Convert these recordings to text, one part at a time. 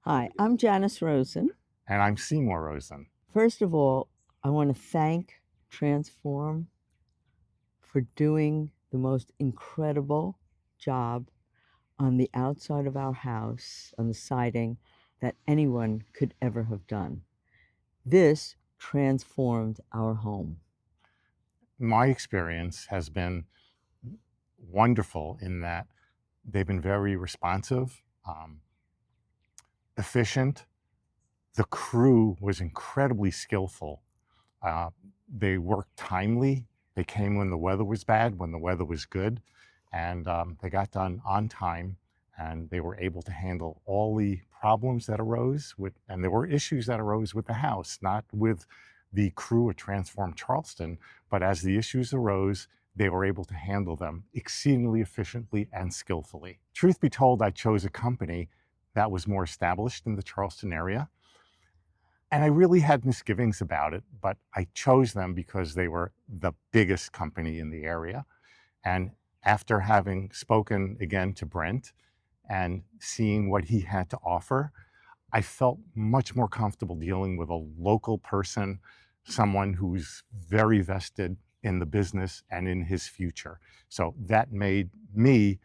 Hi, I'm Janice Rosen. And I'm Seymour Rosen. First of all, I want to thank Transform for doing the most incredible job on the outside of our house, on the siding, that anyone could ever have done. This transformed our home. My experience has been wonderful in that they've been very responsive, efficient. The crew was incredibly skillful. Uh, they worked timely. They came when the weather was bad, when the weather was good, and they got done on time. And they were able to handle all the problems that arose with, and there were issues that arose with the house, not with the crew at Transform Charleston, but as the issues arose, they were able to handle them exceedingly efficiently and skillfully. Truth be told, I chose a company that was more established in the Charleston area. And I really had misgivings about it, but I chose them because they were the biggest company in the area. And after having spoken again to Brent and seeing what he had to offer, I felt much more comfortable dealing with a local person, someone who's very vested in the business and in his future. So that made me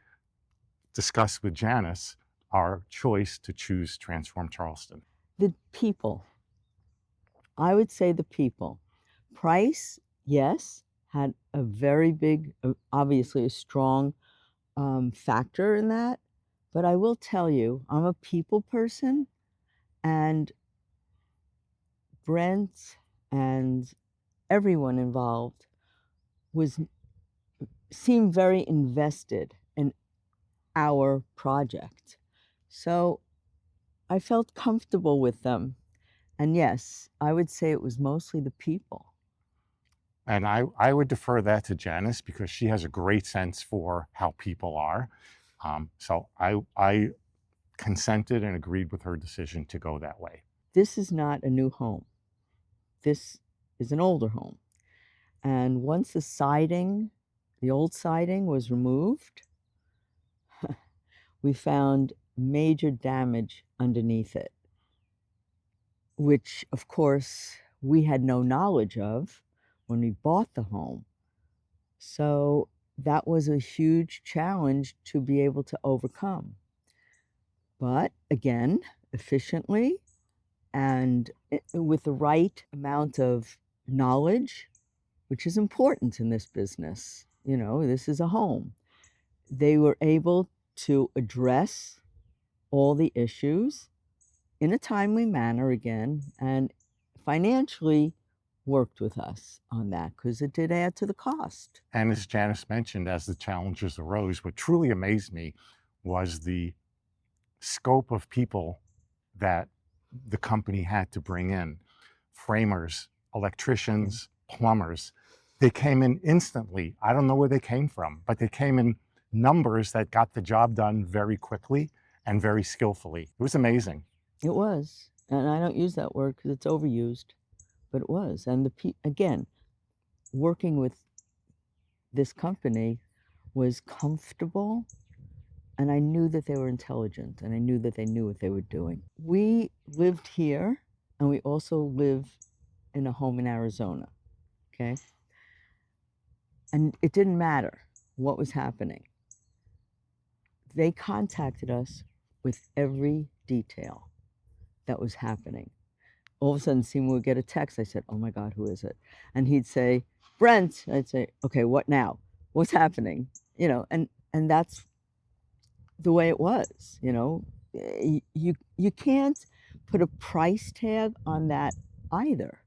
discuss with Janice our choice to choose Transform Charleston. The people, I would say the people. Price, yes, had a very big, obviously a strong factor in that. But I will tell you, I'm a people person, and Brent and everyone involved was seemed very invested in our project. So I felt comfortable with them. And yes, I would say it was mostly the people. And I would defer that to Janice because she has a great sense for how people are. So I consented and agreed with her decision to go that way. This is not a new home. This is an older home. And once the siding, the old siding was removed, we found major damage underneath it, which, of course, we had no knowledge of when we bought the home. So that was a huge challenge to be able to overcome. But again, efficiently and with the right amount of knowledge, which is important in this business. You know, this is a home. They were able to address all the issues in a timely manner again, and financially worked with us on that because it did add to the cost. And as Janice mentioned, as the challenges arose, what truly amazed me was the scope of people that the company had to bring in. Framers, electricians, plumbers. They came in instantly. I don't know where they came from, but they came in numbers that got the job done very quickly and very skillfully. It was amazing. It was, and I don't use that word because it's overused, but it was. And again, working with this company was comfortable, and I knew that they were intelligent, and I knew that they knew what they were doing. We lived here, and we also live in a home in Arizona, okay? And it didn't matter what was happening. They contacted us with every detail that was happening. All of a sudden, Seymour would get a text. I said, "Oh my God, who is it?" And he'd say, "Brent." I'd say, "Okay, what now? What's happening?" You know, and that's the way it was. You know, you can't put a price tag on that either.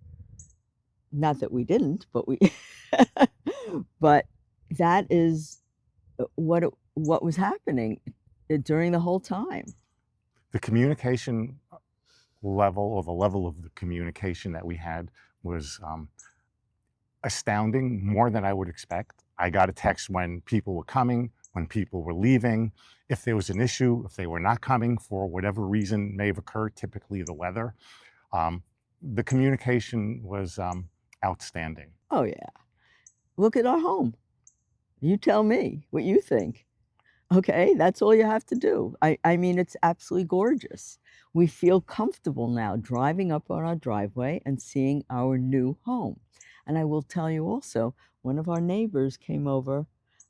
Not that we didn't, but we, but that is what was happening during the whole time. The communication level, or the level of the communication that we had, was astounding, more than I would expect. I got a text when people were coming, when people were leaving, if there was an issue, if they were not coming for whatever reason may have occurred, typically the weather. The communication was outstanding. Oh yeah, look at our home. You tell me what you think. Okay, that's all you have to do. I mean, it's absolutely gorgeous. We feel comfortable now driving up on our driveway and seeing our new home. And I will tell you also, one of our neighbors came over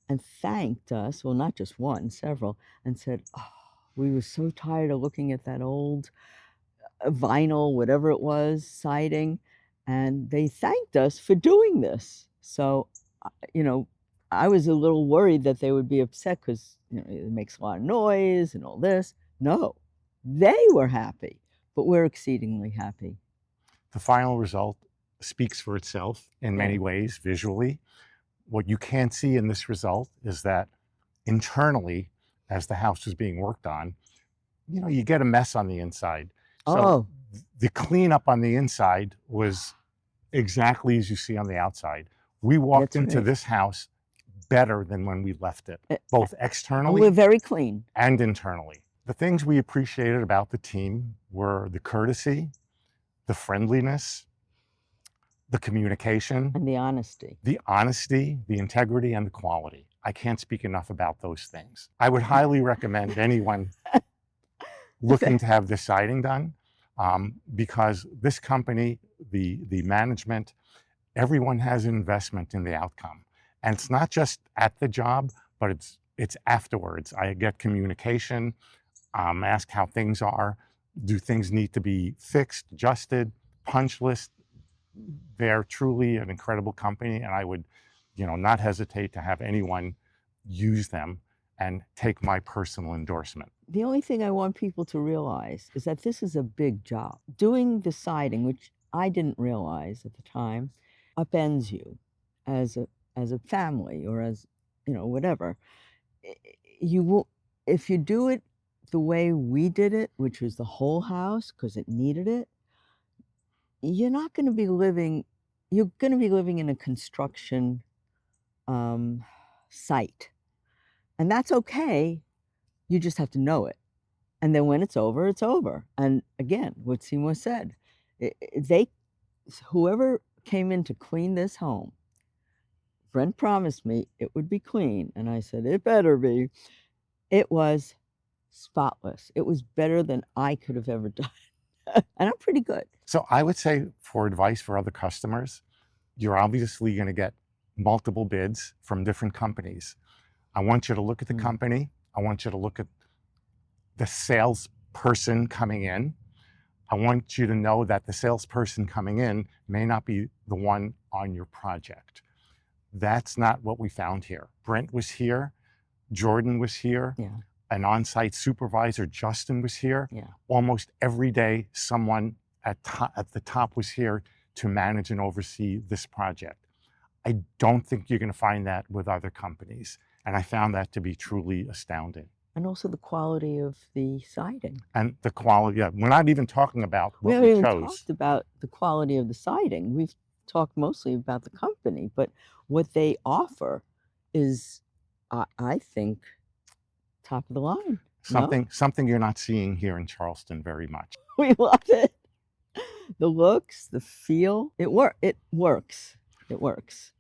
and thanked us, well, not just one, several, and said, "Oh, we were so tired of looking at that old vinyl, whatever it was, siding, and they thanked us for doing this." So, you know, I was a little worried that they would be upset because it makes a lot of noise and all this. No, they were happy, but we're exceedingly happy. The final result speaks for itself in Yeah. many ways visually. What you can't see in this result is that internally, as the house was being worked on, you get a mess on the inside. So Oh, the cleanup on the inside was exactly as you see on the outside. We walked that's into right. this house better than when we left it, A both and we're externally very clean. and internally. The things we appreciated about the team were the courtesy, the friendliness, the communication, And the honesty. the honesty, the integrity, and the quality. I can't speak enough about those things. I would highly recommend anyone looking to have this siding done, because this company, the management, everyone has an investment in the outcome. And it's not just at the job, but it's afterwards. I get communication, ask how things are. Do things need to be fixed, adjusted, punch list? They're truly an incredible company, and I would, not hesitate to have anyone use them and take my personal endorsement. The only thing I want people to realize is that this is a big job. Doing the siding, which I didn't realize at the time, upends you as a family or as, whatever. I You will if you do it the way we did it, which was the whole house because it needed it, you're not gonna be living you're gonna be living in a construction, um, site, and that's okay, you just have to know it. And then when it's over, it's over. And again, what Seymour said, they whoever came in to clean this home, Brent promised me it would be clean, and I said, "It better be." It was spotless. It was better than I could have ever done, and I'm pretty good. So I would say, for advice for other customers, you're obviously going to get multiple bids from different companies. I want you to look at the Mm. company. I want you to look at the salesperson coming in. I want you to know that the salesperson coming in may not be the one on your project. That's not what we found here. Brent was here. Jordan was here. Yeah, An on-site supervisor, Justin, was here. yeah. Almost every day, someone at the top was here to manage and oversee this project. I don't think you're going to find that with other companies. And I found that to be truly astounding. And also the quality of the siding. And the quality, yeah, we're not even talking about We what haven't we even chose. talked about the quality of the siding. We've talked mostly about the company, but what they offer is, I think, top of the line. No? Something you're not seeing here in Charleston very much. We love it. The looks, the feel, it works. It works.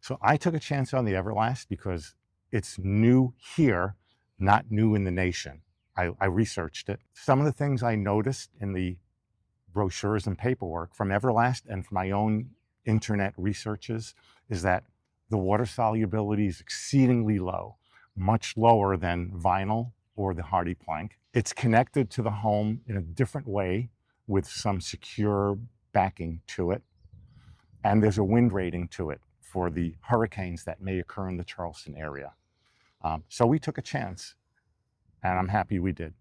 So I took a chance on the Everlast because it's new here, not new in the nation. I researched it. Some of the things I noticed in the brochures and paperwork from Everlast and from my own internet researches is that the water solubility is exceedingly low, much lower than vinyl or the hardy plank. It's connected to the home in a different way with some secure backing to it. And there's a wind rating to it for the hurricanes that may occur in the Charleston area. So we took a chance, and I'm happy we did.